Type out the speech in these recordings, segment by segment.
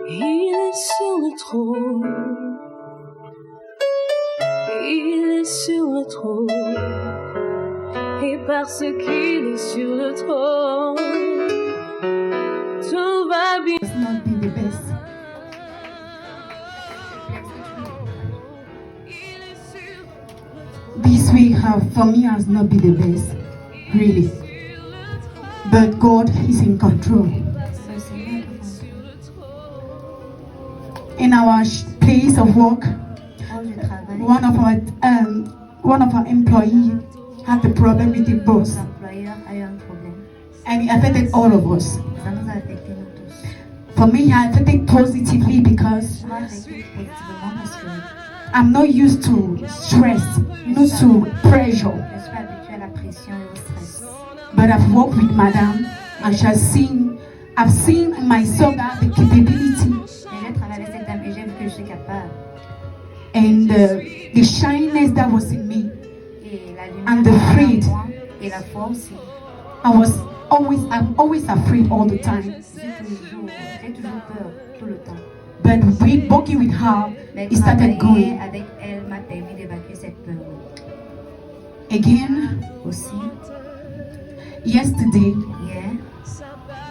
Il est sur le trône. Il est sur le trône. Et parce qu'il est sur le trône, tout va bien. It's not been the best. This week for me has not been the best, really. But God is in control. In our place of work, one of our employees had a problem with the boss, and it affected all of us. For me, it affected positively because I'm not used to stress, not to pressure. But I've worked with Madame, and I've seen in myself that the capability and the shyness that was in me, and the fear. I'm always afraid all the time. But we working with her, it started going. Again, yesterday,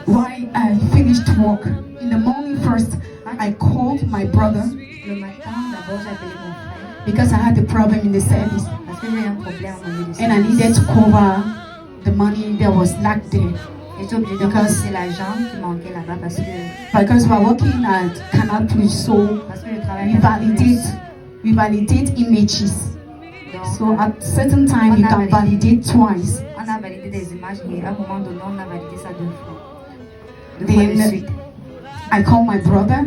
while I finished work, in the morning first, I called my brother because I had a problem in the service and I needed to cover the money that was lacked there. Because we are working at Canal Plus, so we validate images. So at certain time you can validate twice. Then I called my brother.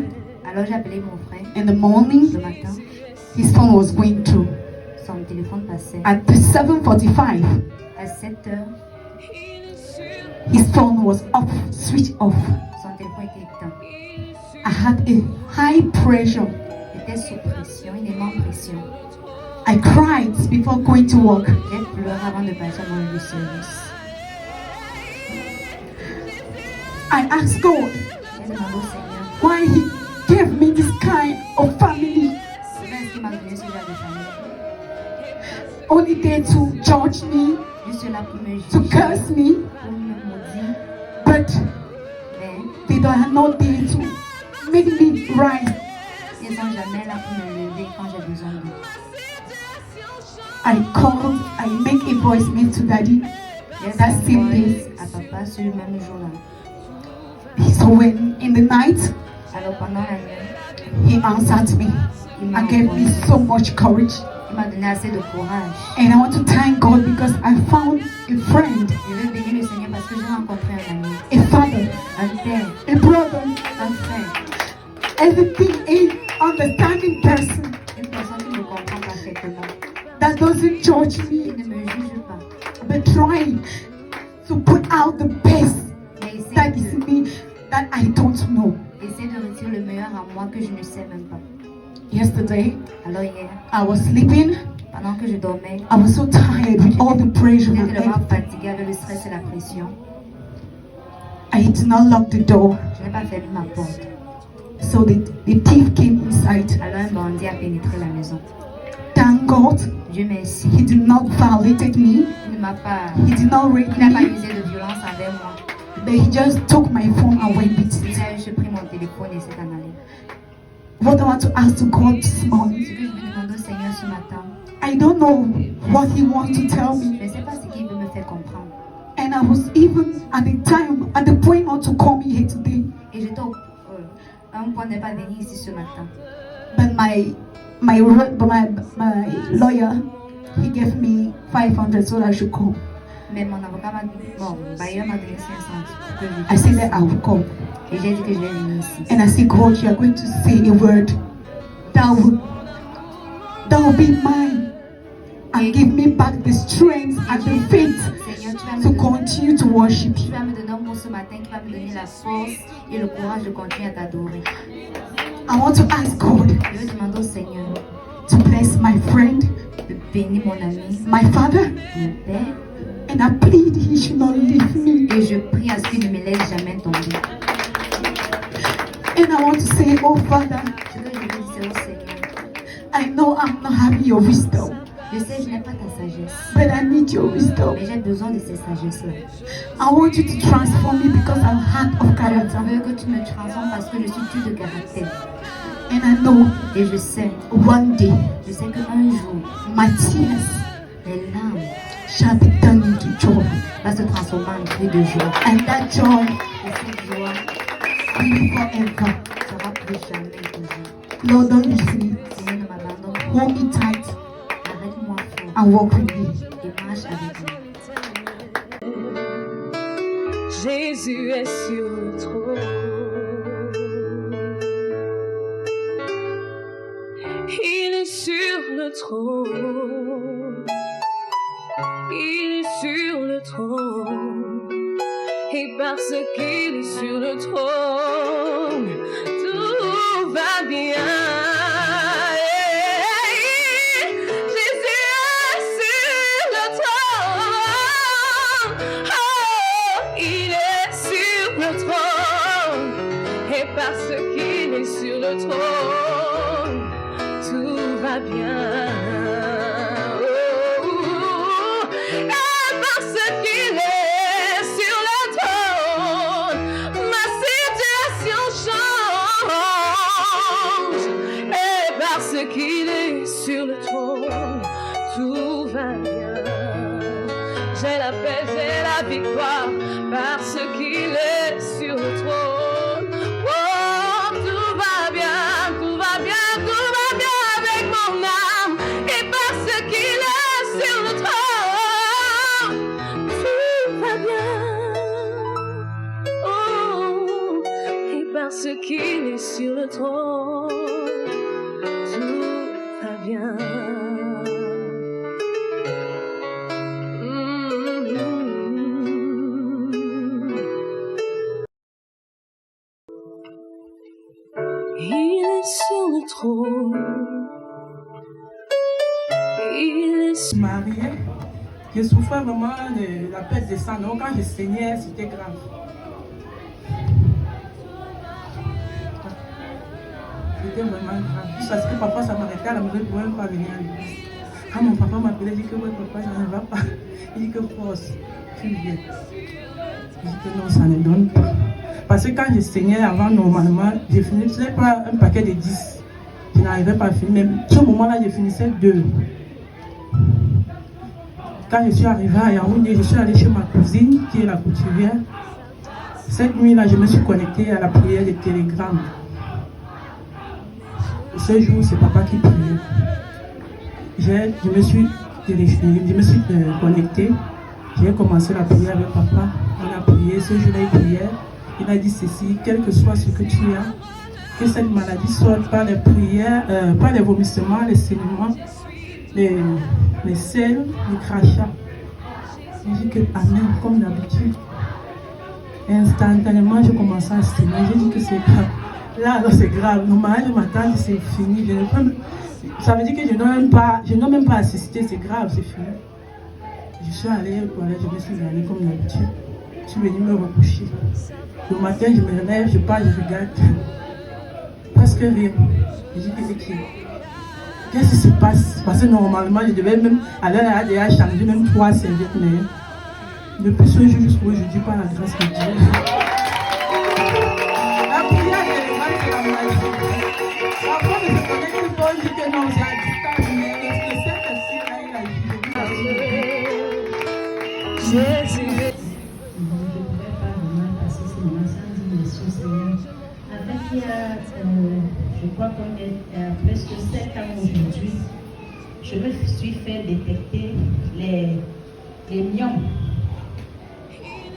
In the morning, his phone was going through. At 7:45, his phone was off, switched off. I had a high pressure. I cried before going to work. I asked God why He gave me this kind of family. Only there to judge me, to curse me, but they are not there to make me right. I called, I make a voicemail to Daddy that same day. So when in the night, he answered me and gave me so much courage. And I want to thank God because I found a friend, a father, a brother, everything, an understanding person that doesn't judge me, but trying to put out the best that is in me that I don't know. Yesterday, I was sleeping. I was so tired with all the pressure and everything. I did not lock the door. So the thief came inside. Thank God, he did not violate me. He did not rape me. But he just took my phone and went with it. What I want to ask to God this morning, I don't know what He wants to tell me. And I was even at the point not to come here today. But my lawyer, he gave me 500 so that I should come. I said that I will come. And I said, God, you are going to say a word that will be mine and give me back the strength and the faith to continue to worship you. I want to ask God to bless my friend, my father, and I plead He should not leave me. Et je prie à ce qu'il ne me laisse jamais tomber. And I I want to say, oh Father, Ce que je veux dire, c'est au Seigneur. I know I'm not having your wisdom, Je sais, je n'ai pas ta sagesse, but I need your wisdom. mais j'ai besoin de ces sagesses-là. I want you to transform me because I'm hard of Je character. veux que tu me transformes parce que je suis dur de caractère. And I know Et je sais one day qu'un jour, my tears les larmes shall be turned into joy. vont se transformer en cri de joie. And that joy Et cette joie will be forever. sera plus jamais toujours. Lord, don't leave me. Seigneur, ne m'abandonne pas. Hold me tight Arrête-moi fort and walk with me. et marche avec moi. Jésus est sur le trône. Il est sur le trône. Il est sur le trône. Et parce qu'il est sur le trône, tout va bien. Jésus est sur le trône. Oh, il est sur le trône. Et parce qu'il est sur le trône, tout va bien. Qu'il est sur le trône, ma situation change. Et parce qu'il est sur le trône, tout va bien. J'ai la paix, j'ai la victoire, parce qu'il est sur le trône. Oh, tout va bien, tout va bien, tout va bien avec mon âme. Et parce qu'il est sur le trône, parce qu'il est sur le trône, tout va bien. Il est sur le trône. Il est sur... Mariée, je souffrais vraiment de la perte de sang. Donc quand je saignais, c'était grave. C'était vraiment grave. Juste parce que parfois ça m'arrêtait à la maison pour même pas venir à l'église. Quand mon papa m'appelait, il dit que ouais, papa, ça ne va pas. Il dit que force, tu viens. Je dis que non, ça ne donne pas. Parce que quand je saignais avant, normalement, je finissais pas un paquet de 10. Je n'arrivais pas à finir. Mais ce moment-là, je finissais 2. Quand je suis arrivée à Yaoundé, je suis allée chez ma cousine, qui est la couturière. Cette nuit-là, je me suis connectée à la prière des télégrammes. Ce jour, c'est papa qui priait. Je me suis connectée. J'ai commencé la prière avec papa. On a prié. Ce jour-là, il priait. Il a dit ceci: quel que soit ce que tu as, que cette maladie sorte par les prières, par les vomissements, les saignements, les selles, les crachats. J'ai dit que Amen, comme d'habitude. Et instantanément, j'ai commencé à saigner. J'ai dit que c'est grave. Là, alors c'est grave. Normalement, je m'attends que c'est fini. Ça veut dire que je n'ai même pas assisté. C'est grave, c'est fini. Je suis allée au toilette, je me suis allée comme d'habitude. Je suis venue me recoucher. Le matin, je me relève, je pars, je regarde. Presque rien. Je dis que qu'est-ce qui se passe? Parce que normalement, je devais même aller à l'ADH changer même 3 serviettes. Mais depuis ce jour jusqu'à aujourd'hui, par la grâce de Dieu. La prière est la magie. Après, je me connais une bonne, je dis que non, c'est à distance. Mais le Saint-Esprit, il a dit. Jésus. Je ne pourrais pas vraiment passer ce moment sans dire merci au Seigneur. En fait, il y a, je crois qu'on est à presque 7 ans aujourd'hui, je me suis fait détecter les myopes.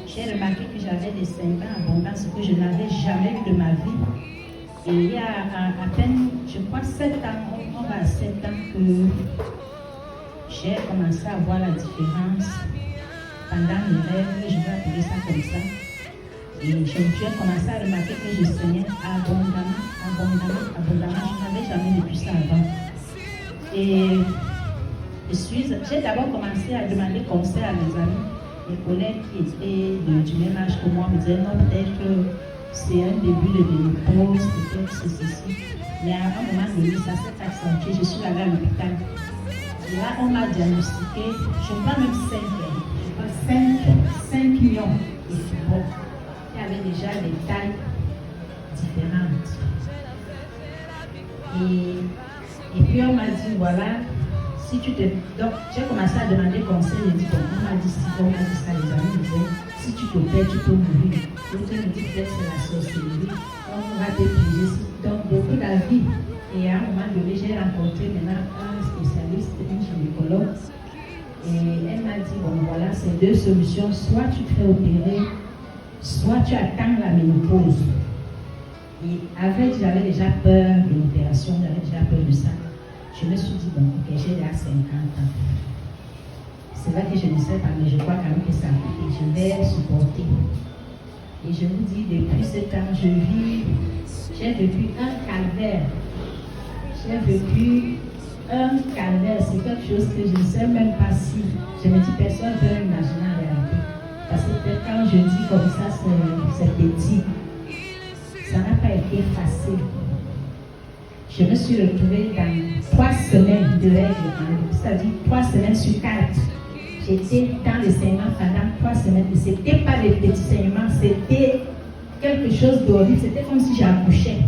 J'ai remarqué que j'avais des saignements abondants, ce que je n'avais jamais vu de ma vie. Et il y a à peine, je crois, 7 ans, on va à 7 ans que j'ai commencé à voir la différence. Pendant mes rêves, je vais appeler ça comme ça. Et j'ai commencé à remarquer que je saignais abondamment. Je n'avais jamais vécu ça avant. Et j'ai d'abord commencé à demander conseil à mes amis, mes collègues qui étaient du même âge que moi, me disaient non, peut-être que c'est un début de ménopause, peut-être c'est ceci. Mais à un moment donné, ça s'est accentué. Je suis allée à l'hôpital. Et là, on m'a diagnostiqué, je ne parle même 5 ans, je parle 5 millions de fibromes. Il y avait déjà des tailles différentes. Et puis on m'a dit, voilà, si tu te... Donc j'ai commencé à demander conseil, j'ai dit, bon, on m'a dit ça, les amis disaient, si tu t'opères, tu peux mourir. L'autre me dit, peut-être c'est la sorcellerie, on va t'épuiser. Donc beaucoup d'avis. Et à un moment donné, j'ai rencontré maintenant un spécialiste, une gynécologue. Et elle m'a dit, bon voilà, c'est 2 solutions. Soit tu te fais opérer, soit tu attends la ménopause. Et avec, j'avais déjà peur de l'opération, j'avais déjà peur de ça. Je me suis dit, bon, ok, j'ai déjà 50 ans. C'est vrai que je ne sais pas, mais je crois quand même que ça et je vais supporter. Et je vous dis, depuis ce temps, j'ai vécu un calvaire. J'ai vécu un calvaire. C'est quelque chose que je ne sais même pas si. Je me dis, personne ne peut imaginer en réalité. Parce que peut-être quand je dis comme ça, c'est petit. Ça n'a pas été facile. Je me suis retrouvée dans 3 semaines de règles, c'est-à-dire 3 semaines sur 4. J'étais dans les saignements pendant 3 semaines. Et ce n'était pas des petits saignements, c'était quelque chose d'horrible. C'était comme si j'accouchais.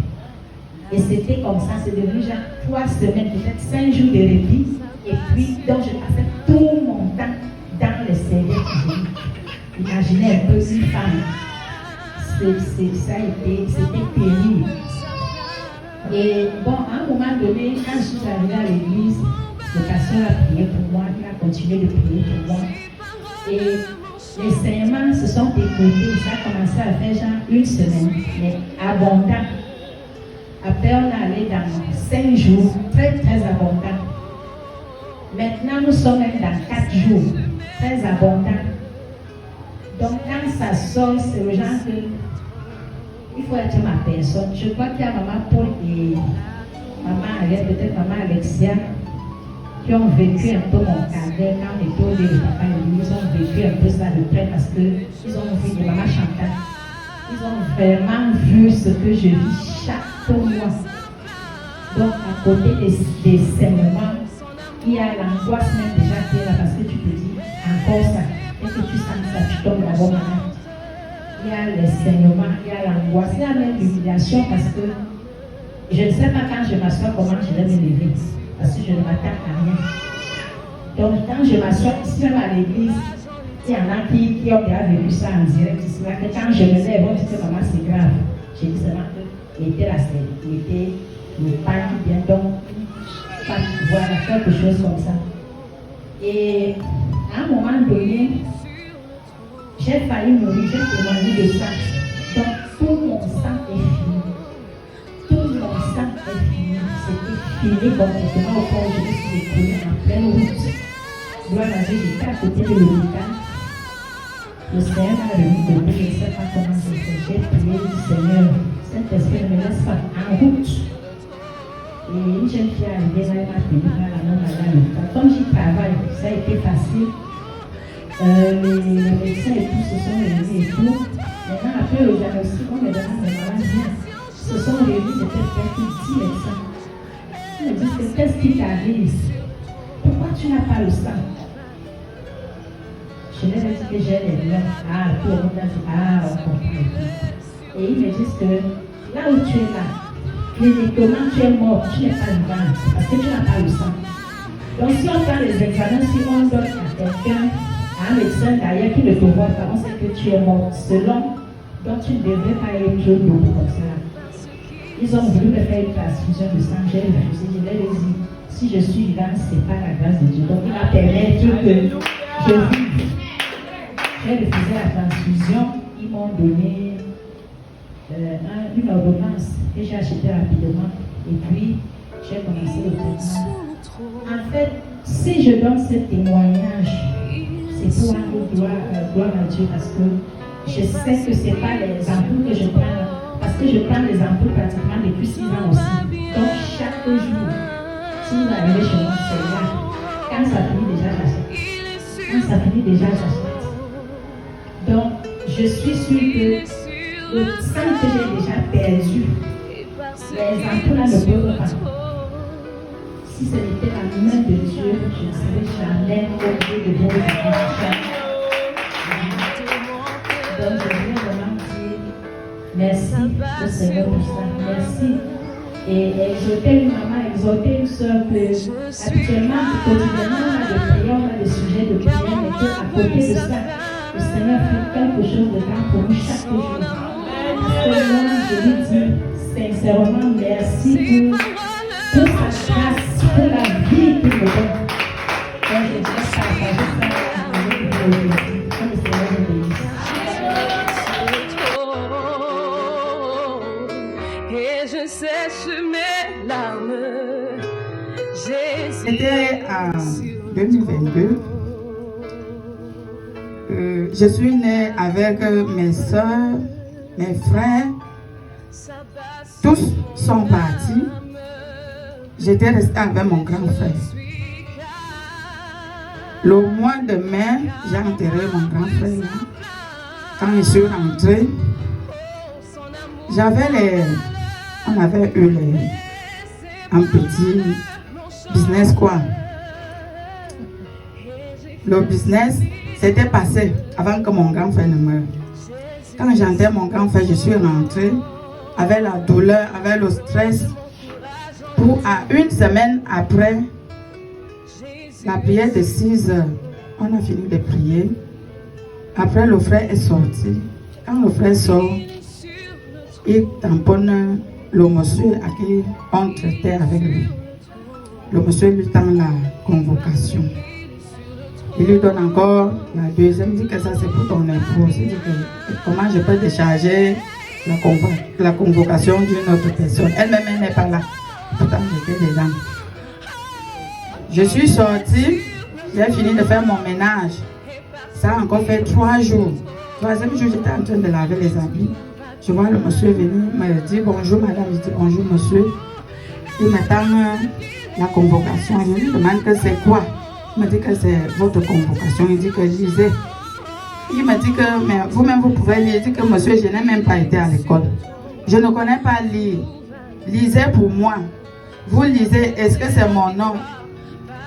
Et c'était comme ça, c'est devenu genre 3 semaines, peut-être 5 jours de répit. Et puis, donc je passais tout mon temps dans les serviettes. Imaginez un peu une femme. C'était terrible. Et bon, à un moment donné, quand je suis arrivée à l'église, le pasteur a prié pour moi, il a continué de prier pour moi. Et les saignements se sont écoutés, ça a commencé à faire genre 1 semaine, mais abondant. Après, on est allé dans 5 jours, très très abondant. Maintenant, nous sommes même dans 4 jours, très abondant. Donc, quand ça sort, c'est le genre que il faut être ma personne. Je crois qu'il y a maman Paul et maman Ariel, peut-être maman Alexia, qui ont vécu un peu mon calvaire quand on était au lieu de papa et lui. Ils ont vécu un peu ça de près parce qu'ils ont vu des mamans chantantes. Ils ont vraiment vu ce que je vis chaque mois. Donc, à côté des saignements, il y a l'angoisse même déjà qui est là parce que tu te dis encore ça. Et que tu sens ça, tu tombes d'abord malade. Il y a les saignements, il y a l'angoisse, il y a même l'humiliation parce que je ne sais pas quand je m'assois comment je vais me lever parce que je ne m'attends à rien. Donc quand je m'assois ici même à l'église, il y en a qui ont déjà vécu ça en direct. C'est là que quand je me lève, on dit que maman c'est grave. J'ai dit seulement qu'il était la scène, il était le pain qui vient donc voilà, quelque chose comme ça. Et à un moment donné, j'ai failli mourir, j'ai témoigné de ça. Donc tout mon sang est fini. Tout mon sang est fini. C'était fini complètement au point où je me suis écoulée en pleine route. Gloire à Dieu, j'étais à côté de l'hôpital. Le Seigneur m'a remis debout, je ne sais pas comment j'ai fait. J'ai prié du Seigneur, Saint-Esprit ne me laisse pas en route. Et une jeune fille est arrivée là, elle m'a pris la main à l'hôpital. Comme j'y travaille, ça a été facile. Les médecins et tout se sont réunis et tout. Maintenant, après le diagnostic, on me demande de maladies. Se sont réunis, c'était presque 10 médecins. Ils me disent que qu'est-ce qui t'arrive? Pourquoi tu n'as pas le sang? Je leur ai dit que j'ai les liens. Ah, tout le monde a dit, ah, on comprend. Et ils me disent que là où tu es là, cliniquement tu es mort, tu n'es pas vivant parce que tu n'as pas le sang. Donc si on prend les examens, si on donne à quelqu'un, à un médecin d'ailleurs qui ne te voit pas, on sait que tu es mort selon, donc tu ne devrais pas être debout comme ça. Ils ont voulu me faire une transfusion de sang, j'ai refusé, je leur ai dit, si je suis vivant, ce n'est pas la grâce de Dieu. Donc il va permettre que je vive. J'ai refusé la transfusion, ils m'ont donné une ordonnance que j'ai achetée rapidement et puis j'ai commencé le traitement. En fait, si je donne ce témoignage, c'est pour rendre gloire à Dieu parce que je sais que ce n'est pas les ampoules que je prends, parce que je prends les ampoules pratiquement depuis 6 ans aussi. Donc chaque jour, si vous arrivez chez moi, c'est là. Quand ça finit déjà, j'achète. Quand ça finit déjà, j'achète. Donc, je suis sûre que le sang que j'ai déjà perdu, les ampoules ne brûlent pas. Si ce n'était la main de Dieu, je ne serais jamais obligée de vivre donc je voulais vraiment dire merci au Seigneur pour ça. Merci. Et exhorter une maman, exhorter une soeur que habituellement, quotidiennement, on a des prières, on a des sujets de prière, mais qu'à côté de ça, le Seigneur fait quelque chose de grand pour nous chaque jour. Parce que moi, je lui dis sincèrement merci pour sa grâce, pour la vie qu'il me donne. Donc je dois partager ça avec vous aujourd'hui. Que le Seigneur vous bénisse. Et je sèche mes larmes. C'était en 2022. Je suis née avec mes soeurs, mes frères. Tous sont partis. J'étais restée avec mon grand frère. Le mois de mai, j'ai enterré mon grand frère là. Quand je suis rentrée, on avait eu un petit business quoi. Le business s'était passé avant que mon grand frère ne meure. Quand j'entends mon grand frère, je suis rentrée avec la douleur, avec le stress. Pour à une semaine après la prière de 6 heures, on a fini de prier. Après, le frère est sorti. Quand le frère sort, il tamponne le monsieur à qui on traitait avec lui. Le monsieur lui tend la convocation. Il lui donne encore la deuxième. Il dit que ça c'est pour ton épouse. Il dit que comment je peux décharger la convocation d'une autre personne. Elle-même n'est pas là. Pourtant j'étais dedans. Je suis sortie. J'ai fini de faire mon ménage. Ça a encore fait 3 jours. Troisième jour, j'étais en train de laver les habits. Je vois le monsieur venir, me dit bonjour madame, je dis bonjour monsieur. Il m'attend la convocation. Je lui demande que c'est quoi. Il me dit que c'est votre convocation. Il dit que lisez. Il me dit que mais vous-même vous pouvez lire. Il dit que monsieur, je n'ai même pas été à l'école. Je ne connais pas lire. Lisez pour moi. Vous lisez, est-ce que c'est mon nom?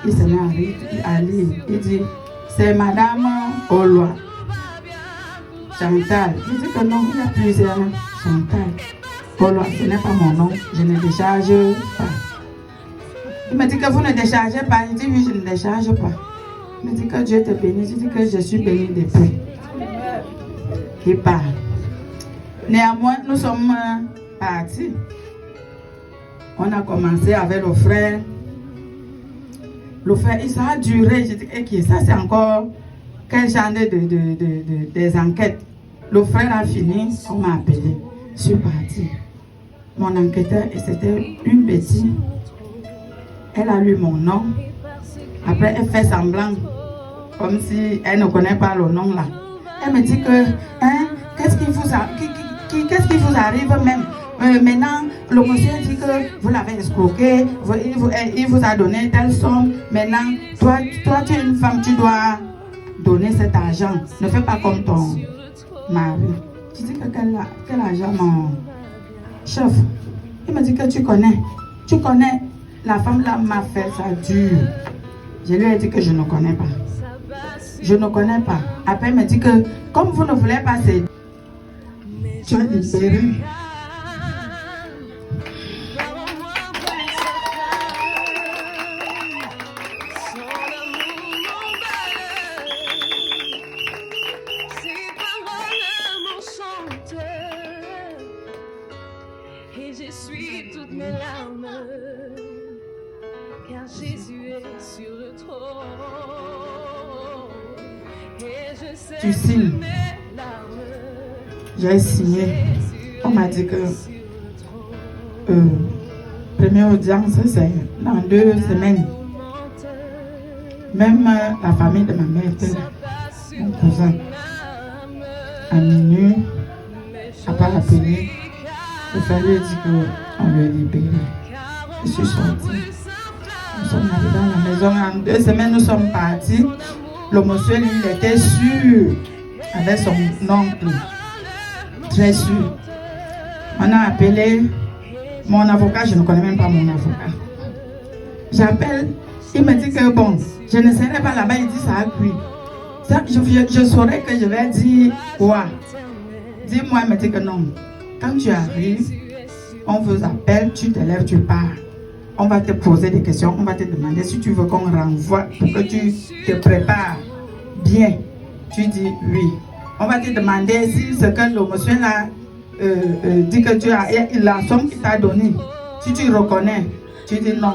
Il se met à lire. Il dit, c'est madame Oloa. Chantal. Il dit que non, il y a plusieurs. Chantal. Oloa, ce n'est pas mon nom. Je ne décharge pas. Il me dit que vous ne déchargez pas. Il dit oui, je ne décharge pas. Il me dit que Dieu te bénisse. Il dit que je suis béni depuis. Il part. Néanmoins, nous sommes partis. On a commencé avec le frère. Le frère, ça a duré. Je dis, okay, ça c'est encore quel genre des enquêtes. Le frère a fini, on m'a appelé. Je suis partie. Mon enquêteur, et c'était une bêtise. Elle a lu mon nom. Après, elle fait semblant, comme si elle ne connaît pas le nom là. Elle me dit que, hein, qu'est-ce qui vous arrive même? Maintenant, le monsieur dit que vous l'avez escroqué, il vous a donné telle somme. Maintenant, toi tu es une femme, tu dois donner cet argent. Ne fais pas comme ton mari. Je dis que quel argent, mon chef? Il me dit que tu connais, la femme là m'a fait ça dur. Je lui ai dit que je ne connais pas. Je ne connais pas. Après, il me dit que comme vous ne voulez pas céder, tu es libéré. Et j'essuie toutes mes larmes, car Jésus est sur le trône. Et je sais Tu signes. mes larmes. J'ai signé. On m'a dit que première audience, c'est dans 2 semaines. Même la famille de ma mère était là. Mon cousin. À minuit, à part appeler, le frère lui a dit qu'on le libérait. Je suis sortie. Nous sommes arrivés dans la maison. En 2 semaines, nous sommes partis. Le monsieur, lui, il était sûr avec son oncle. J'ai su. On a appelé mon avocat, je ne connais même pas mon avocat. J'appelle, il me dit que bon, je ne serai pas là-bas, il dit ça a cuit. Ça, je saurais que je vais dire quoi. Dis-moi, il me dit que non. Quand tu arrives, on vous appelle, tu te lèves, tu pars. On va te poser des questions, on va te demander si tu veux qu'on renvoie pour que tu te prépares bien. Tu dis oui. On va te demander si ce que le monsieur là dit que tu as, la somme qu'il t'a donnée, si tu reconnais, tu dis non.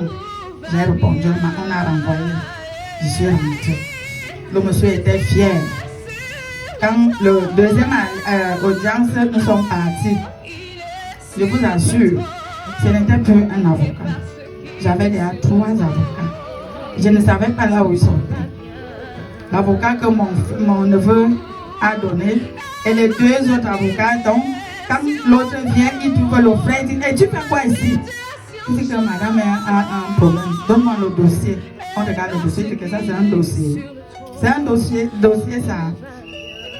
J'ai répondu, on a renvoyé. Je suis rentré. Le monsieur était fier. Quand le deuxième audience, nous sommes partis. Je vous assure, ce n'était plus un avocat. J'avais déjà 3 avocats. Je ne savais pas là où ils sont. L'avocat que mon neveu a donné et les 2 autres avocats. Donc, quand l'autre vient, il trouve le frère, il dit, hey, tu fais quoi ici? Il dit que madame a un problème. Donne-moi le dossier. On regarde le dossier, c'est que ça, c'est un dossier. C'est un dossier ça.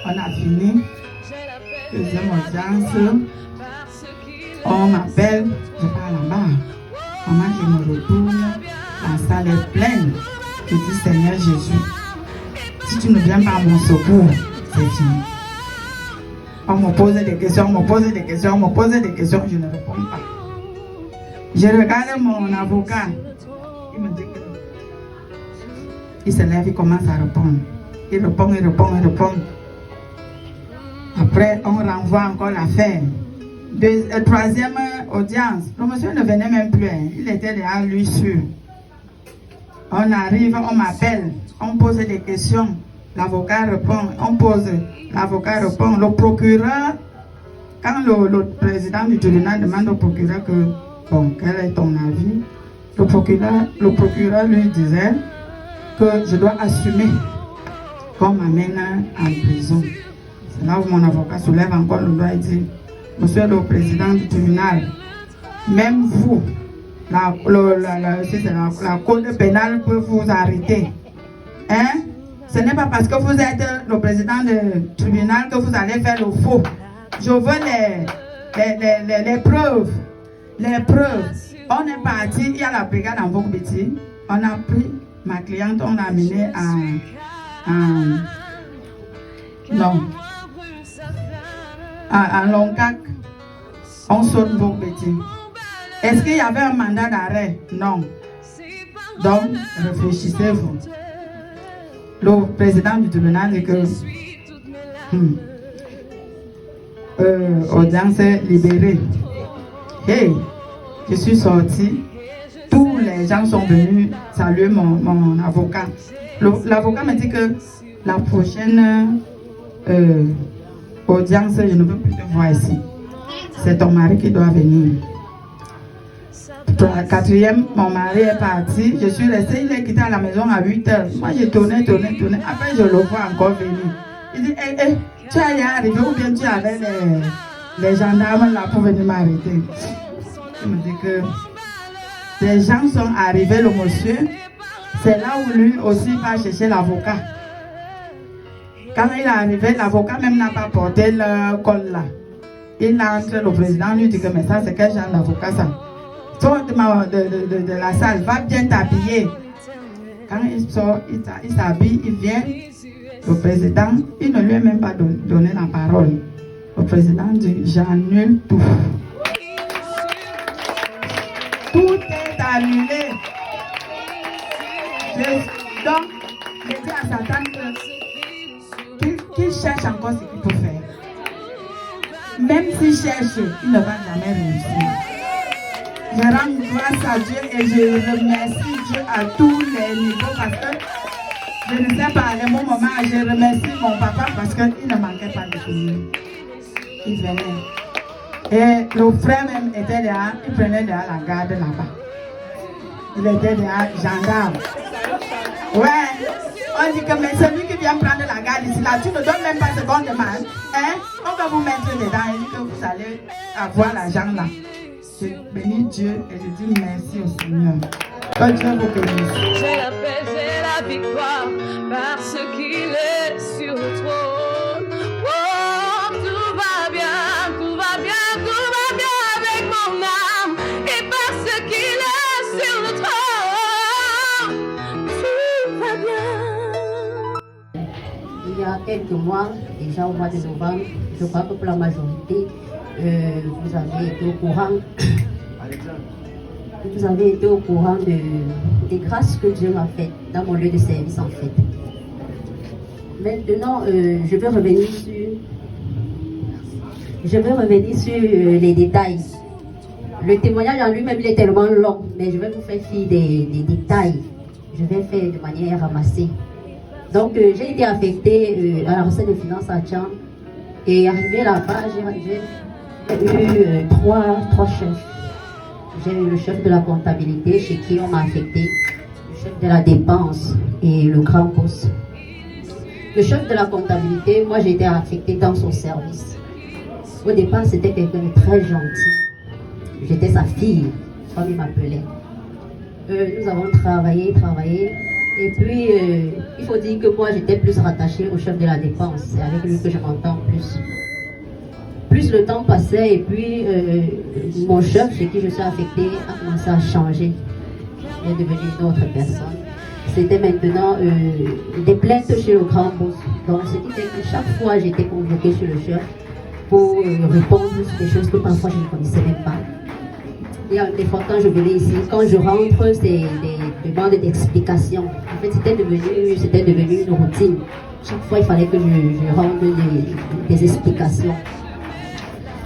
On a fini. Deuxième audience. On m'appelle, je pars là-bas. Maman, je me retourne. La salle est pleine. Je dis, Seigneur Jésus, si tu ne viens pas à mon secours, c'est fini. On me pose des questions, on me pose des questions, on me pose des questions, je ne réponds pas. Je regarde mon avocat. Il me dit que... Il se lève, il commence à répondre. Il répond. Après, on renvoie encore l'affaire. Troisième audience. Le monsieur ne venait même plus. Il était déjà lui sûr. On arrive, on m'appelle. On pose des questions. L'avocat répond. On pose. L'avocat répond. Le procureur, quand le président du tribunal demande au procureur que, bon, quel est ton avis? Le procureur lui disait que je dois assumer qu'on m'amène en prison. C'est là où mon avocat soulève encore le doigt et dit, monsieur le président du tribunal, même vous, la code pénale peut vous arrêter. Hein? Ce n'est pas parce que vous êtes le président du tribunal que vous allez faire le faux. Je veux les preuves. Les preuves. On est parti, il y a la brigade en Vogbeti. On a pris ma cliente, on l'a amenée à Longac. On saute Vogbeti. Est-ce qu'il y avait un mandat d'arrêt? Non. Donc, réfléchissez-vous. Le président du tribunal dit que audience libérée. Hey, je suis sortie. Tous les gens sont venus saluer mon avocat. L'avocat me dit que la prochaine audience, je ne peux plus te voir ici. C'est ton mari qui doit venir. Quatrième, mon mari est parti. Je suis restée, il est quitté à la maison à 8h. Moi, j'ai tourné. Après, je le vois encore venir. Il dit, hey, tu es arrivé ou bien tu avais les gendarmes là pour venir m'arrêter. Il me dit que les gens sont arrivés, le monsieur. C'est là où lui aussi va chercher l'avocat. Quand il est arrivé, l'avocat même n'a pas porté le col là. Il entre, le président lui dit que mais ça c'est quel genre d'avocat ça? Sort de la salle, va bien t'habiller. Quand il sort, il s'habille, il vient. Le président, il ne lui a même pas donné la parole. Le président dit, j'annule tout. Tout est annulé. Donc, je dis à Satan qu'il cherche encore ce qu'il peut faire. Même s'il cherche, il ne va jamais réussir. Je rends grâce à Dieu et je remercie Dieu à tous les niveaux parce que je ne sais pas, à un moment, je remercie mon papa parce qu'il ne manquait pas de venir. Il venait. Et le frère même était là, il prenait déjà la garde là-bas. Il était déjà gendarme. Ouais, on dit que mais celui qui vient prendre la garde ici, là, tu ne donnes même pas seconde de mal. Hein? On va vous mettre dedans et dit que vous allez avoir l'argent là. Je bénis Dieu et je dis merci au Seigneur. Que Dieu vous bénisse. J'ai la paix, j'ai la victoire parce qu'il est sur le trône. Oh, tout va bien, quelques mois, déjà au mois de novembre, je crois que pour la majorité, vous avez été au courant. Vous avez été au courant des grâces que Dieu m'a faites dans mon lieu de service en fait. Maintenant, je vais revenir sur les détails. Le témoignage en lui-même il est tellement long, mais je vais vous faire fi des détails. Je vais faire de manière ramassée. Donc, j'ai été affectée à la recette de finances à Tcham. Et arrivé là-bas, j'ai eu trois chefs. J'ai eu le chef de la comptabilité chez qui on m'a affecté, le chef de la dépense et le grand boss. Le chef de la comptabilité, moi j'ai été affectée dans son service. Au départ, c'était quelqu'un de très gentil. J'étais sa fille, comme il m'appelait. Nous avons travaillé. Et puis, il faut dire que moi j'étais plus rattachée au chef de la dépense. C'est avec lui que je m'entends plus. Plus le temps passait et puis mon chef chez qui je suis affectée a commencé à changer. Il est devenu une autre personne. C'était maintenant des plaintes chez le grand boss. Donc ce qui fait que chaque fois j'étais convoquée chez le chef pour répondre sur des choses que parfois je ne connaissais même pas. Et des fois quand je venais ici, quand je rentre, c'est des demandes d'explications. En fait c'était devenu une routine. Chaque fois il fallait que je rende des explications.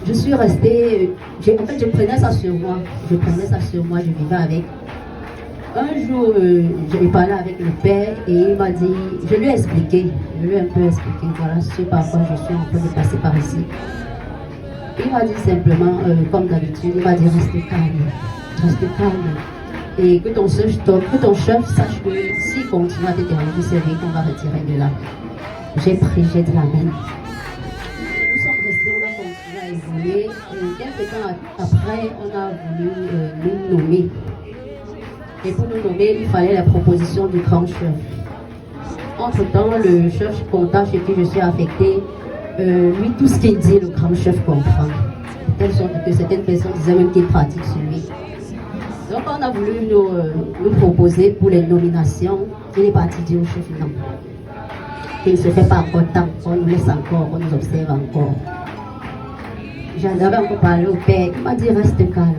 Je suis restée, je prenais ça sur moi, je vivais avec. Un jour, j'ai parlé avec le père et il m'a dit, je lui ai un peu expliqué, voilà ce par quoi je suis en train de passer par ici. Il m'a dit simplement, comme d'habitude, il m'a dit reste calme. Et que ton chef sache que s'il continue à te déranger, c'est lui qu'on va retirer de là. J'ai dit amen. Et quelques temps après, on a voulu nous nommer. Et pour nous nommer, il fallait la proposition du grand chef. Entre-temps, le chef comptable chez qui je suis affectée, lui, tout ce qu'il dit, le grand chef comprend. De telle sorte que certaines personnes disaient même qu'il pratique sur lui. Donc, on a voulu nous proposer pour les nominations. Il est parti dire au chef non. Qu'il ne se fait pas encore tant, qu'on nous laisse encore, qu'on nous observe encore. J'en avais encore parlé au père, il m'a dit reste calme.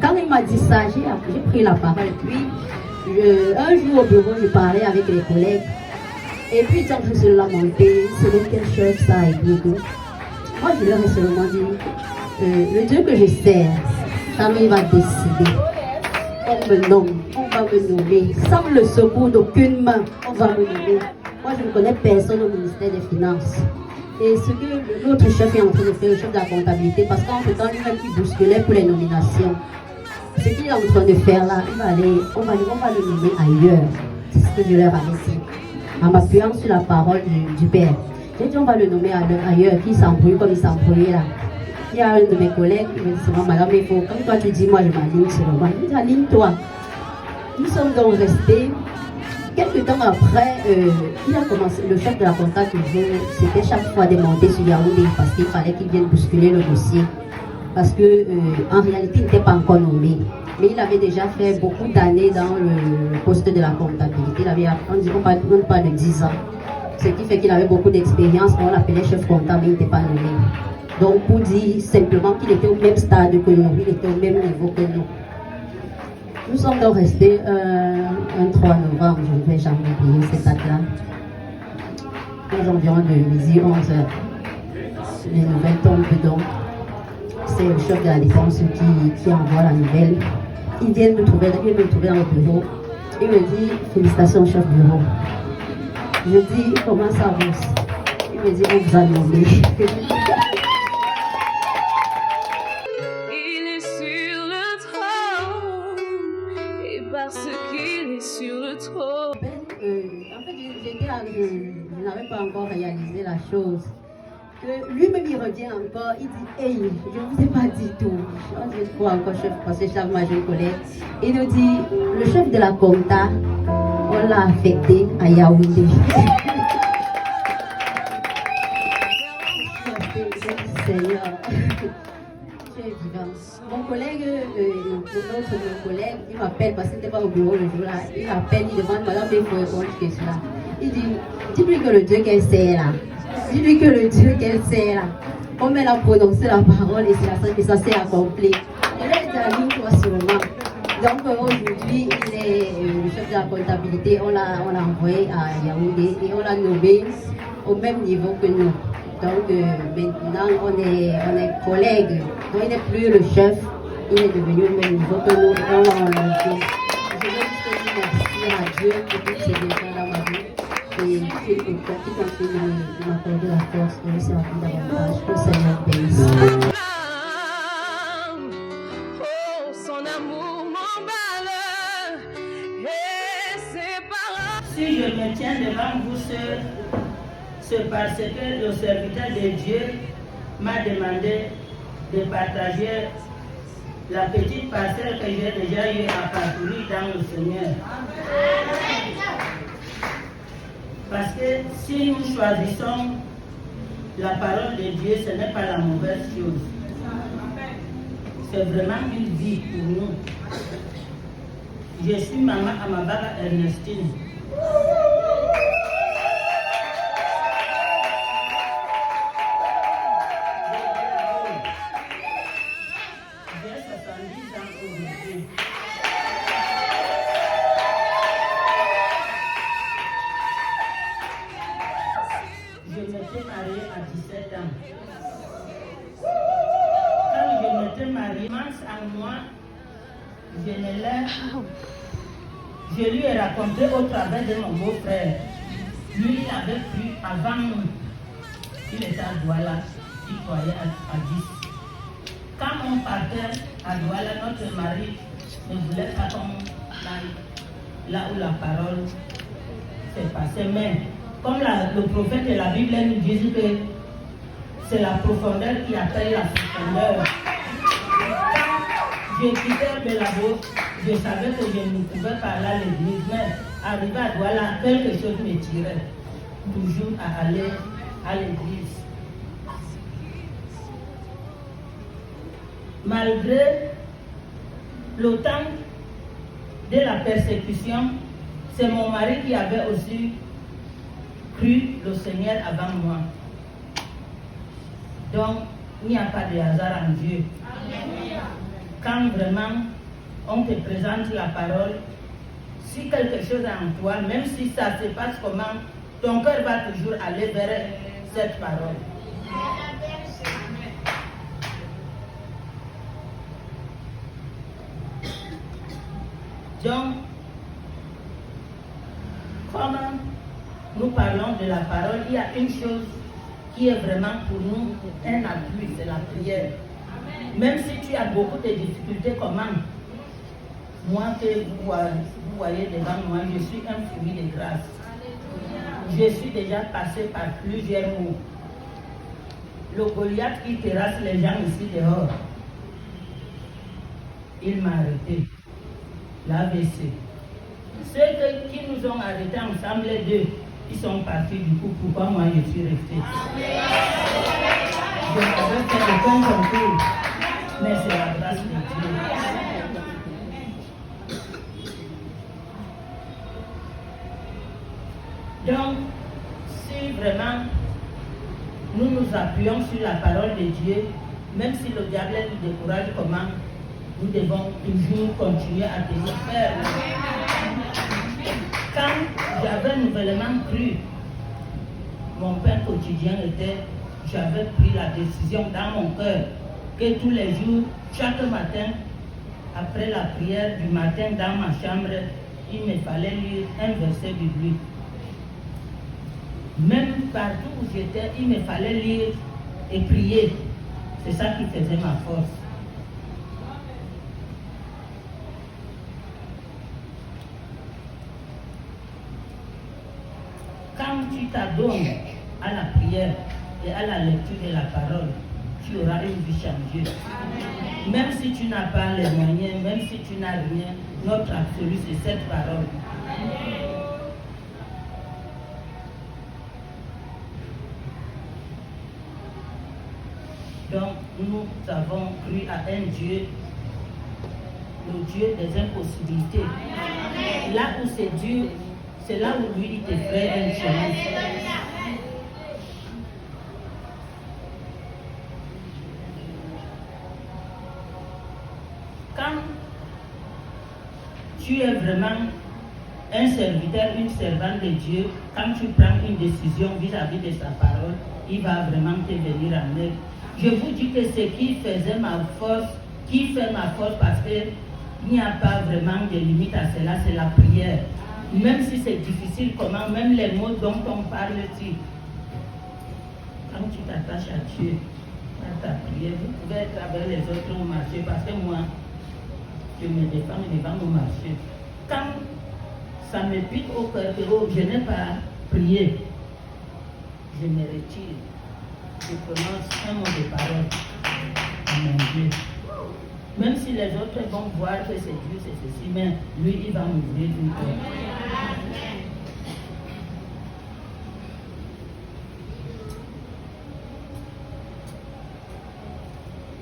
Quand il m'a dit ça, j'ai pris la parole. Puis, un jour au bureau, je parlais avec les collègues. Et puis, quand je suis lamenté, c'est de quel chef ça et tout. Moi, je leur ai seulement dit, le Dieu que je sers, ça il va décider. On me nomme, on va me nommer. Sans le secours d'aucune main, on va me nommer. Moi, je ne connais personne au ministère des Finances. Et ce que l'autre chef est en train de faire, le chef de la comptabilité, parce qu'en ce temps, lui-même, il bousculait pour les nominations. Ce qu'il est en train de faire là, on va le nommer ailleurs. C'est ce que je leur avais dit. En m'appuyant sur la parole du père. J'ai dit, on va le nommer ailleurs, qui s'embrouille comme il s'embrouillait là. Il y a un de mes collègues, il me dit, madame, il faut, comme toi tu dis, moi je m'aligne sur le banc. Il me dit, aligne-toi. Nous sommes donc restés. Quelques temps après, il a commencé, le chef de la compta toujours, c'était chaque fois de monter sur Yaoundé parce qu'il fallait qu'il vienne bousculer le dossier. Parce que en réalité, il n'était pas encore nommé. Mais il avait déjà fait beaucoup d'années dans le poste de la comptabilité. Il avait, on parle de 10 ans. Ce qui fait qu'il avait beaucoup d'expérience. On l'appelait chef comptable, il n'était pas nommé. Donc pour dire simplement qu'il était au même stade que nous, il était au même niveau que nous. Nous sommes donc restés un 3 novembre, je ne vais jamais oublier cette date-là. Aux environs de midi, 11h. Les nouvelles tombent donc. C'est le chef de la défense qui envoie la nouvelle. Il vient me trouver dans le bureau. Il me dit, félicitations chef bureau. Je dis, comment ça avance? Il me dit, on vous a nommé. Parce qu'il est sur le trône. En fait, je n'avais pas encore réalisé la chose. Que lui-même il revient encore, il dit, hey, je ne vous ai pas dit tout. Je dis quoi encore, chef, parce que je suis ma jeune collègue. Il nous dit, le chef de la compta, on l'a affecté à Yaoundé. Seigneur. Mon collègue, l'autre de mon collègue, il m'appelle parce qu'il n'était pas au bureau le jour-là. Il m'appelle, il demande, madame, il faut répondre que cela. Il dit, dis-lui que le Dieu qu'elle sait là, dis-lui que le Dieu qu'elle sait là, comme elle a prononcé la parole et ça s'est accompli. Elle est aligne-toi sûrement. Donc aujourd'hui, il est le chef de la comptabilité, on l'a envoyé à Yaoundé et on l'a nommé au même niveau que nous. Donc maintenant, on est collègues. Donc il n'est plus le chef, il est devenu au même niveau que nous. On l'a enlevé. Je veux juste dire merci à Dieu pour toutes ces bienfaits dans ma vie. Et qui continue de m'accorder la force de me servir davantage. Que le Seigneur bénisse. Oh, son amour m'emballe et ses paroles. Si je me tiens devant vous, sœurs, c'est parce que le serviteur de Dieu m'a demandé de partager la petite parcelle que j'ai déjà eu à parcourir dans le Seigneur. Parce que si nous choisissons la parole de Dieu, ce n'est pas la mauvaise chose. C'est vraiment une vie pour nous. Je suis maman à ma baba Ernestine. J'ai 70 ans aujourd'hui. Je m'étais mariée à 17 ans. Quand je m'étais mariée, en moi, je lui ai raconté au travers de mon beau-frère. Lui, il avait pris avant nous. Il était à Douala, il croyait à 10. Quand on partait à Douala, notre mari ne voulait pas qu'on aille là où la parole s'est passée. Mais comme le prophète de la Bible nous dit que c'est la profondeur qui appelle la profondeur. Quand j'ai quitté Belabo, je savais que je ne pouvais pas aller à l'église, mais arrivé à Douala, quelque chose me tirait toujours à aller à l'église. Malgré le temps de la persécution, c'est mon mari qui avait aussi cru le Seigneur avant moi. Donc, il n'y a pas de hasard en Dieu. Quand vraiment on te présente la parole, si quelque chose est en toi, même si ça se passe comment, ton cœur va toujours aller vers cette parole. Donc, comme nous parlons de la parole, il y a une chose qui est vraiment pour nous un appui, c'est la prière. Même si tu as beaucoup de difficultés, comment? Moi que vous voyez devant moi, je suis un fruit de grâce. Je suis déjà passé par plusieurs mots. Le Goliath qui terrasse les gens ici dehors, il m'a arrêté. L'AVC. Ceux qui nous ont arrêtés ensemble, les deux, ils sont partis du coup. Pourquoi moi je suis resté? Je n'avais fait aucun concours, mais c'est la grâce de Dieu. Donc, si vraiment nous nous appuyons sur la parole de Dieu, même si le diable nous décourage, comment nous devons toujours continuer à tenir ferme. Quand j'avais nouvellement cru, mon pain quotidien était, j'avais pris la décision dans mon cœur que tous les jours, chaque matin, après la prière du matin dans ma chambre, il me fallait lire un verset biblique. Même partout où j'étais, il me fallait lire et prier. C'est ça qui faisait ma force. Quand tu t'adonnes à la prière et à la lecture de la parole, tu auras une vie changée. Même si tu n'as pas les moyens, même si tu n'as rien, notre absolu, c'est cette parole. Donc, nous avons cru à un Dieu, le Dieu des impossibilités. Là où c'est dur, C'est là où lui, il te ferait un chemin. Quand tu es vraiment un serviteur, une servante de Dieu, quand tu prends une décision vis-à-vis de sa parole, il va vraiment te venir en aide. Je vous dis que ce qui faisait ma force, qui fait ma force, parce qu'il n'y a pas vraiment de limite à cela, c'est la prière. Même si c'est difficile, comment, même les mots dont on parle ici, quand tu t'attaches à Dieu, à ta prière, vous pouvez être avec les autres au marché, parce que moi, je me défends devant au marché. Quand ça me pique au cœur que je n'ai pas prié, je me retire. Je prononce un mot de parole à mon Dieu. Même si les autres vont voir que c'est Dieu, c'est ceci, mais lui, il va m'ouvrir une porte.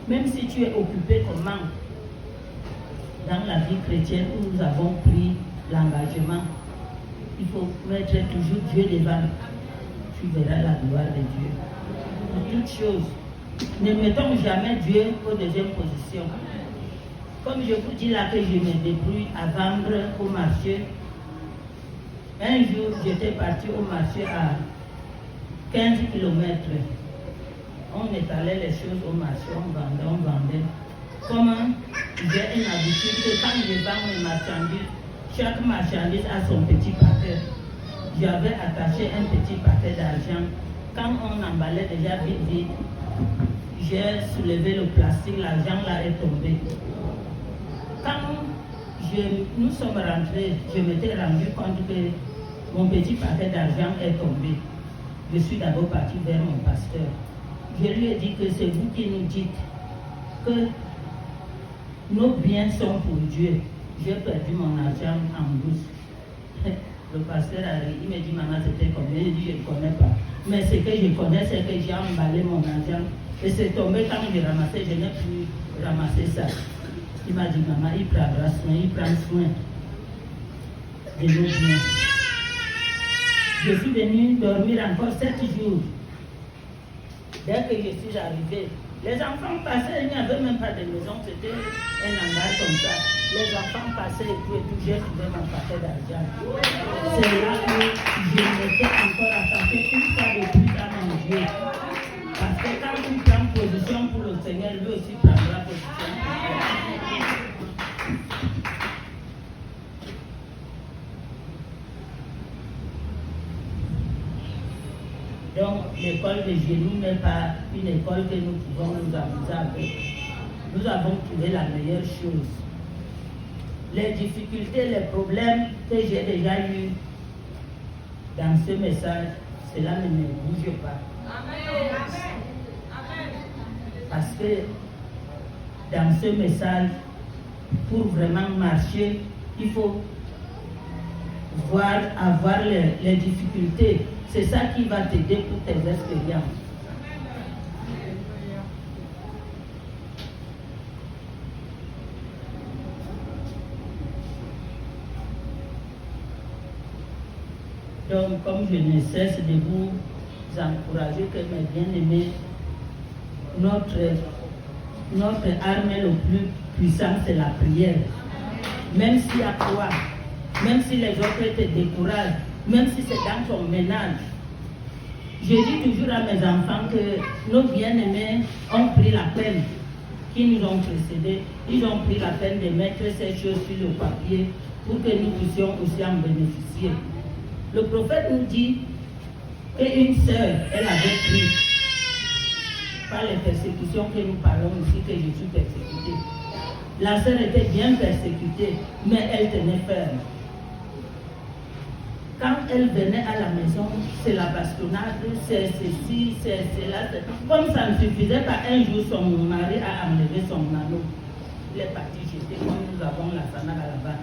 Même si tu es occupé comment dans la vie chrétienne où nous avons pris l'engagement, il faut mettre toujours Dieu devant. Tu verras la gloire de Dieu. Pour toutes choses, ne mettons jamais Dieu aux deuxième position. Comme je vous dis là que je me débrouille à vendre au marché. Un jour, j'étais parti au marché à 15 km. On étalait les choses au marché, on vendait. Comment j'ai une habitude que quand je vends mes marchandises, chaque marchandise a son petit paquet. J'avais attaché un petit paquet d'argent. Quand on emballait déjà vite, j'ai soulevé le plastique, l'argent là est tombé. Quand nous sommes rentrés, je m'étais rendu compte que mon petit paquet d'argent est tombé. Je suis d'abord parti vers mon pasteur. Je lui ai dit que c'est vous qui nous dites que nos biens sont pour Dieu. J'ai perdu mon argent en bourse. Le pasteur a ri, il me dit, maman, c'était combien? Il dit, je ne connais pas. Mais ce que je connais, c'est que j'ai emballé mon argent. Et c'est tombé quand je ramassais, je n'ai plus ramassé ça. Il m'a dit, maman, il prendra soin, il prend soin de nos biens. Je suis venue dormir encore 7 jours. Dès que je suis arrivée, les enfants passaient, il n'y avait même pas de maison, c'était un hangar comme ça. Les enfants passaient et tout, j'ai trouvé mon paquet d'argent. C'est là que je m'étais encore attaché une fois de plus à mon Dieu. Parce que quand tu prends position pour le Seigneur, lui aussi prendra position pour toi. Donc, l'école de génie n'est pas une école que nous pouvons nous amuser avec. Nous avons trouvé la meilleure chose. Les difficultés, les problèmes que j'ai déjà eus dans ce message, cela ne me bouge pas. Amen. Parce que dans ce message, pour vraiment marcher, il faut avoir les difficultés. C'est ça qui va t'aider pour tes expériences. Donc, comme je ne cesse de vous encourager, que mes bien-aimés, notre arme le plus puissant, c'est la prière. Même si à toi, même si les autres te découragent, même si c'est dans ton ménage. Je dis toujours à mes enfants que nos bien-aimés ont pris la peine, qui nous ont précédés, ils ont pris la peine de mettre ces choses sur le papier pour que nous puissions aussi en bénéficier. Le prophète nous dit qu'une sœur, elle avait pris par les persécutions que nous parlons ici, que je suis persécutée. La sœur était bien persécutée, mais elle tenait ferme. Quand elle venait à la maison, c'est la bastonnade, c'est ceci, c'est cela. Comme ça ne suffisait pas, un jour son mari a enlevé son anneau. Il est parti jeter, comme nous avons la sana là-bas.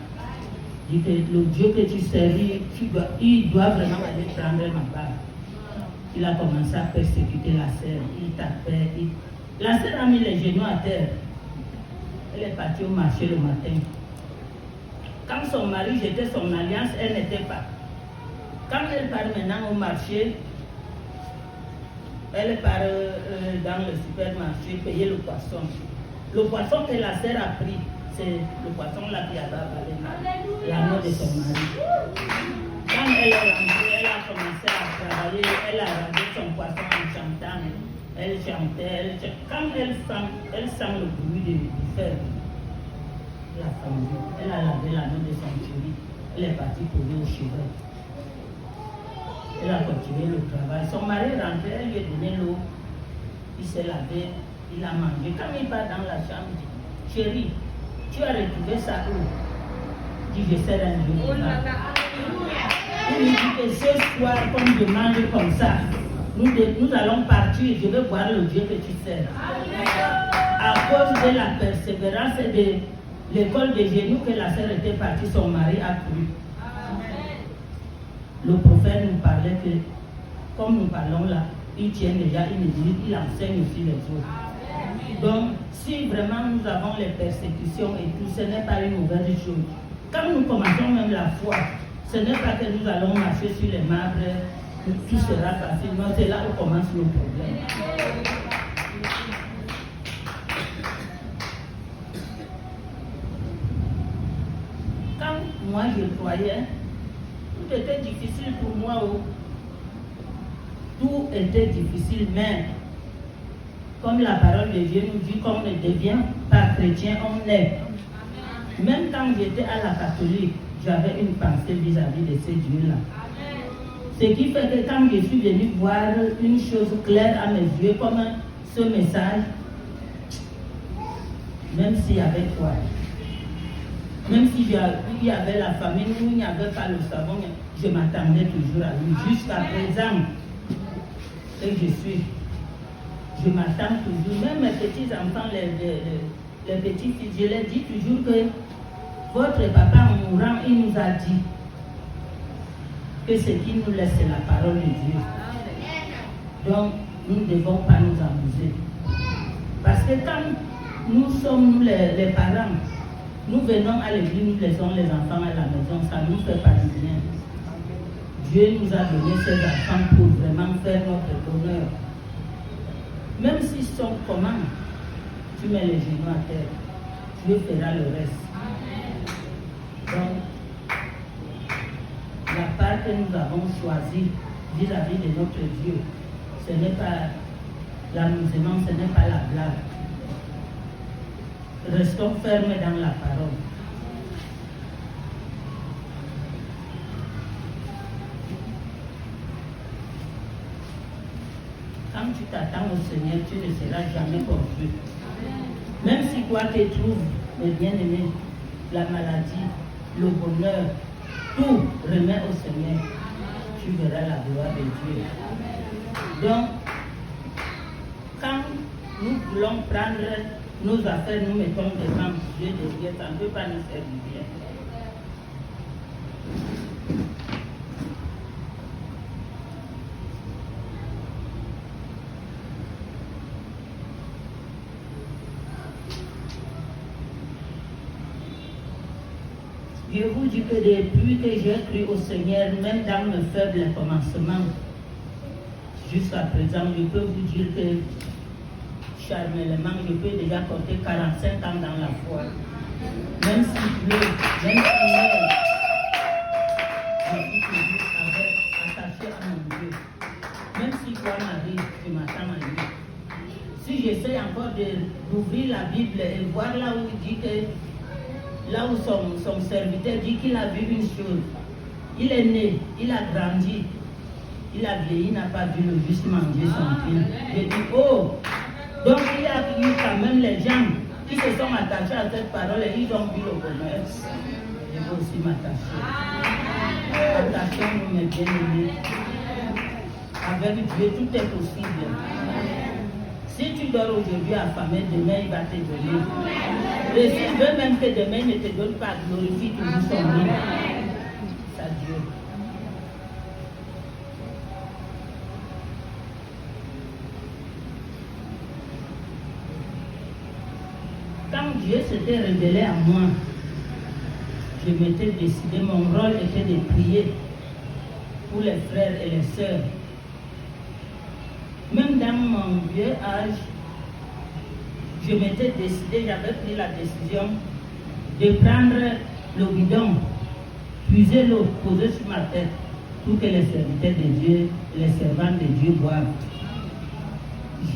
Il dit que le Dieu que tu servis, il doit vraiment aller prendre ma part. Il a commencé à persécuter la sœur, il tapait. La sœur a mis les genoux à terre. Elle est partie au marché le matin. Quand son mari jetait son alliance, elle n'était pas. Quand elle part maintenant au marché, elle part dans le supermarché payer le poisson. Le poisson que la sœur a pris, c'est le poisson là qui a avalé l'anneau de son mari. Quand elle est rentrée, elle a commencé à travailler, elle a rasé son poisson en chantant. Elle chantait, quand elle sent le bruit du fer, elle a fondu, elle a lavé l'anneau de son chéri, elle est partie poser au chevet. Elle a continué le travail. Son mari est rentré, elle lui a donné l'eau, il s'est lavé, il a mangé. Quand il part dans la chambre, il dit, chérie, tu as retrouvé ça où? Il dit, je sais un jour. Il lui dit que ce soir, comme je mange comme ça, nous allons partir, je veux voir le Dieu que tu sers. À cause de la persévérance et de l'école de genoux que la sœur était partie, son mari a cru. Le prophète nous parlait que, comme nous parlons là, il tient déjà une église, il enseigne aussi les autres. Donc, si vraiment nous avons les persécutions et tout, ce n'est pas une mauvaise chose. Quand nous commençons même la foi, ce n'est pas que nous allons marcher sur les marbres, tout sera facile. Non, c'est là où commence le problème. Quand moi je croyais, tout était difficile pour moi. Tout était difficile, mais comme la parole de Dieu nous dit qu'on ne devient pas chrétien, on est. Même quand j'étais à la catholique, j'avais une pensée vis-à-vis de ce Dieu-là. Ce qui fait que quand je suis venu voir une chose claire à mes yeux, comme ce message, même s'il y avait quoi, même s'il y avait la famine, où il n'y avait pas le savon, je m'attendais toujours à lui. Jusqu'à présent, que je suis, je m'attends toujours. Même mes petits-enfants, les petits-fils, je leur dis toujours que votre papa en mourant, il nous a dit que ce qui nous laisse, c'est la parole de Dieu. Donc, nous ne devons pas nous amuser. Parce que quand nous sommes les parents, nous venons à l'église, nous laissons les enfants à la maison, ça ne nous fait pas du bien. Dieu nous a donné ces enfants pour vraiment faire notre bonheur. Même s'ils sont comment, tu mets les genoux à terre, Dieu fera le reste. Donc, la part que nous avons choisie vis-à-vis de notre Dieu, ce n'est pas l'amusement, ce n'est pas la blague. Restons fermes dans la parole. Quand tu t'attends au Seigneur, tu ne seras jamais confus. Même si quoi te trouve, mes bien-aimés, la maladie, le bonheur, tout remet au Seigneur, tu verras la gloire de Dieu. Donc, quand nous voulons prendre nos affaires, nous mettons devant Dieu de Dieu, ça ne peut pas nous faire du bien. Je vous dis que depuis que j'ai cru au Seigneur, même dans mes faibles commencements, jusqu'à présent, je peux vous dire que charnellement, je peux déjà compter 45 ans dans la foi. Même s'il pleut, même s'il neige, je suis toujours attaché à mon Dieu. Même si quoi m'arrive, je m'attends à lui. Si j'essaie encore d'ouvrir la Bible et voir là où il dit que là où son serviteur dit qu'il a vu une chose, il est né, il a grandi, il a vieilli, il n'a pas vu le juste manger son pain. Je dis, oh, donc il y a eu quand même les gens qui se sont attachés à cette parole et ils ont vu le bonheur. Je veux aussi m'attacher. Attachons-nous, mes bien-aimés. Avec Dieu, tout est possible. Si tu dors aujourd'hui affamé, demain il va te donner. Et s'il veut même que demain ne te donne pas, glorifie toujours son nom. C'est à Dieu. Quand Dieu s'était révélé à moi, je m'étais décidé, mon rôle était de prier. pour les frères et les sœurs. Même dans mon vieux âge, je m'étais décidé, j'avais pris la décision de prendre le bidon, puiser l'eau, poser sur ma tête pour que les serviteurs de Dieu, les servants de Dieu boivent.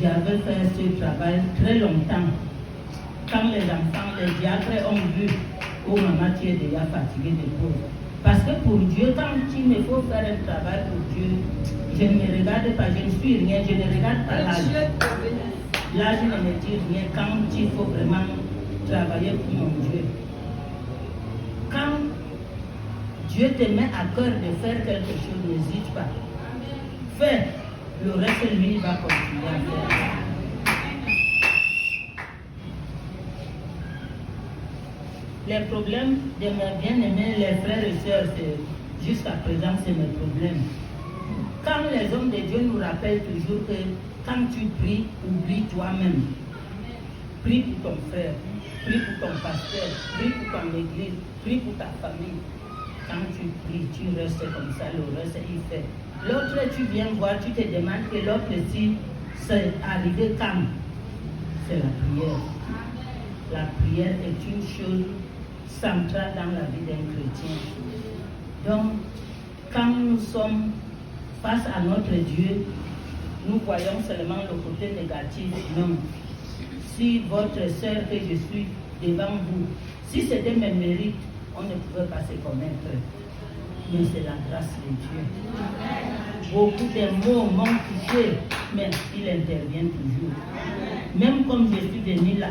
J'avais fait ce travail très longtemps. Quand les enfants, les diacres ont vu, oh maman, tu es déjà fatiguée de pauvre. Parce que pour Dieu, quand il me faut faire un travail pour Dieu, je ne me regarde pas, je ne suis rien, je ne regarde pas l'âge. L'âge ne me dit rien quand il faut vraiment travailler pour mon Dieu. Quand Dieu te met à cœur de faire quelque chose, n'hésite pas. Fais, le reste, lui, va continuer à faire. Les problèmes de mes bien-aimés, les frères et sœurs, jusqu'à présent, c'est mes problèmes. Quand les hommes de Dieu nous rappellent toujours que quand tu pries, oublie toi-même. Prie pour ton frère, prie pour ton pasteur, prie pour ton église, prie pour ta famille. Quand tu pries, tu restes comme ça, le reste, il fait. L'autre, tu viens voir, tu te demandes que l'autre, si c'est arrivé quand? C'est la prière. La prière est une chose centrale dans la vie d'un chrétien. Donc, quand nous sommes face à notre Dieu, nous voyons seulement le côté négatif. Non. Si votre sœur que je suis devant vous, si c'était mes mérites, on ne pouvait pas se connaître. Mais c'est la grâce de Dieu. Beaucoup de mots m'ont touché, mais il intervient toujours. Même comme je suis venu là,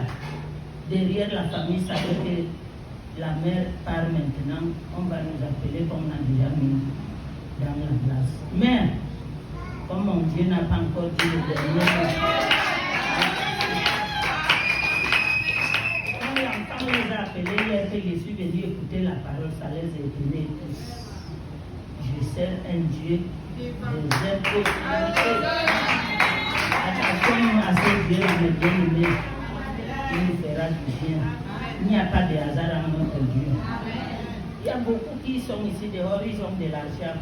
derrière la famille, ça veut que la mère part maintenant, on va nous appeler comme on a déjà mis dans la place. Mais, comme mon Dieu n'a pas encore dit le dernier mot, quand l'enfant les a appelés hier que je suis venu écouter la parole, ça les a étonnés tous. Je sers un Dieu des impossibilités. Attention à ce Dieu, mes bien-aimés, il nous fera du bien. Il n'y a pas de hasard en notre Dieu. Il y a beaucoup qui sont ici dehors, ils ont de l'argent,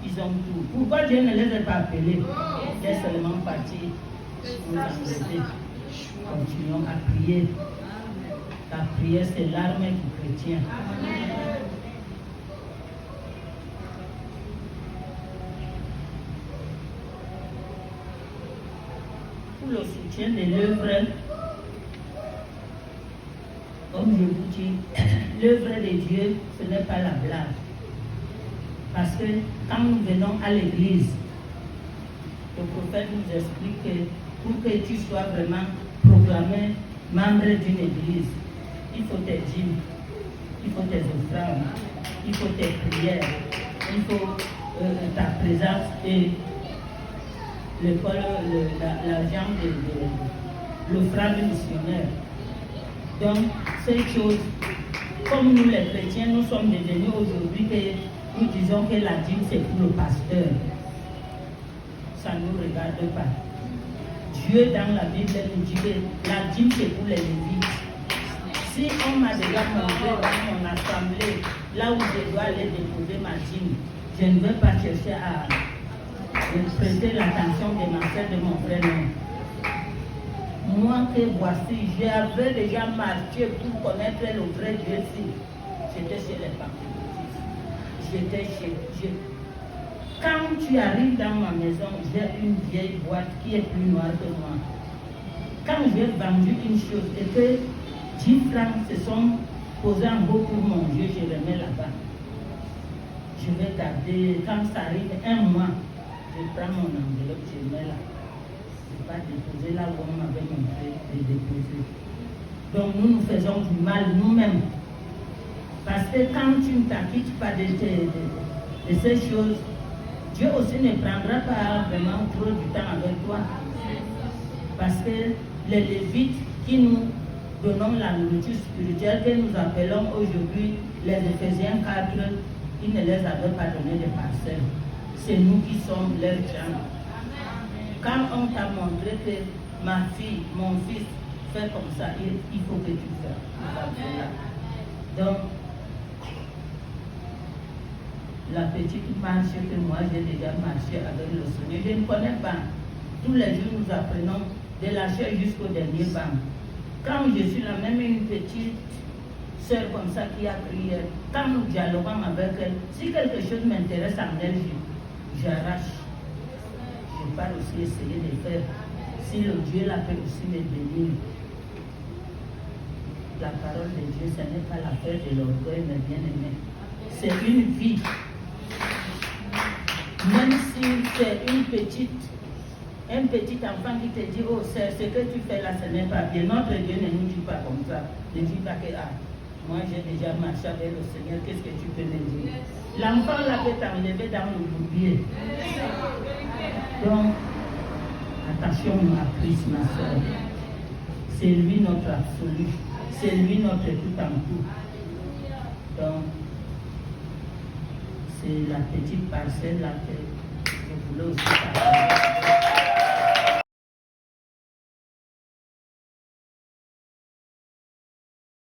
ils ont tout. Pourquoi Dieu ne les a pas appelés? Ils sont seulement partis pour s'enlever. Continuons à prier. La prière, c'est l'arme du chrétien. Pour le soutien de l'œuvre, comme je vous dis, l'œuvre de Dieu, ce n'est pas la blague. Parce que quand nous venons à l'église, le prophète nous explique que pour que tu sois vraiment proclamé membre d'une église, il faut tes dîmes, il faut tes offrandes, il faut tes prières, il faut ta présence et l'argent de l'offrande missionnaire. Donc, ces choses, comme nous les chrétiens, nous sommes devenus aujourd'hui que nous disons que la dîme c'est pour le pasteur. Ça ne nous regarde pas. Dieu dans la Bible nous dit que la dîme c'est pour les Lévites. Si on m'a déjà montré dans mon assemblée, là où je dois aller déposer ma dîme, je ne vais pas chercher à prêter l'attention de ma soeur, de mon frère. Non. Moi que voici, j'avais déjà marché pour connaître le vrai Dieu. J'étais chez les pentecôtistes. J'étais chez. Quand tu arrives dans ma maison, j'ai une vieille boîte qui est plus noire que moi. Quand j'ai vendu une chose et que 10 francs se sont posés en haut pour mon Dieu, je les mets là-bas. Je vais garder, quand ça arrive un mois, je prends mon enveloppe, je mets là. Je ne vais pas déposer là où on m'avait montré de déposer. Donc nous nous faisons du mal nous-mêmes. Parce que quand tu ne t'acquittes pas de ces choses, Dieu aussi ne prendra pas vraiment trop du temps avec toi. Parce que les Lévites qui nous donnons la nourriture spirituelle que nous appelons aujourd'hui les Éphésiens 4, ils ne les avaient pas donné de parcelles. C'est nous qui sommes leurs gens. Quand on t'a montré que ma fille, mon fils fait comme ça, il faut que tu fasses. Donc, la petite marche que moi j'ai déjà marché avec le Seigneur. Je ne connais pas. Tous les jours nous apprenons de la chair jusqu'au dernier banc. Quand je suis là, même une petite sœur comme ça qui a prié, quand nous dialoguons avec elle, si quelque chose m'intéresse en elle, j'arrache. Je pars aussi essayer de faire. Si le Dieu la peut aussi me bénir. La parole de Dieu, ce n'est pas l'affaire de l'orgueil, mais bien aimé. C'est une vie. Même si c'est un petit enfant qui te dit, oh sœur, ce que tu fais là, ce n'est pas bien. Notre Dieu ne nous dit pas comme ça. Ne dit pas que, moi j'ai déjà marché avec le Seigneur, qu'est-ce que tu peux me dire? L'enfant là peut t'enlever dans le bourbier. Donc, attention à Christ, ma soeur. C'est lui notre absolu. C'est lui notre tout en tout. Donc, c'est la petite parcelle là que je voulais aussi parler.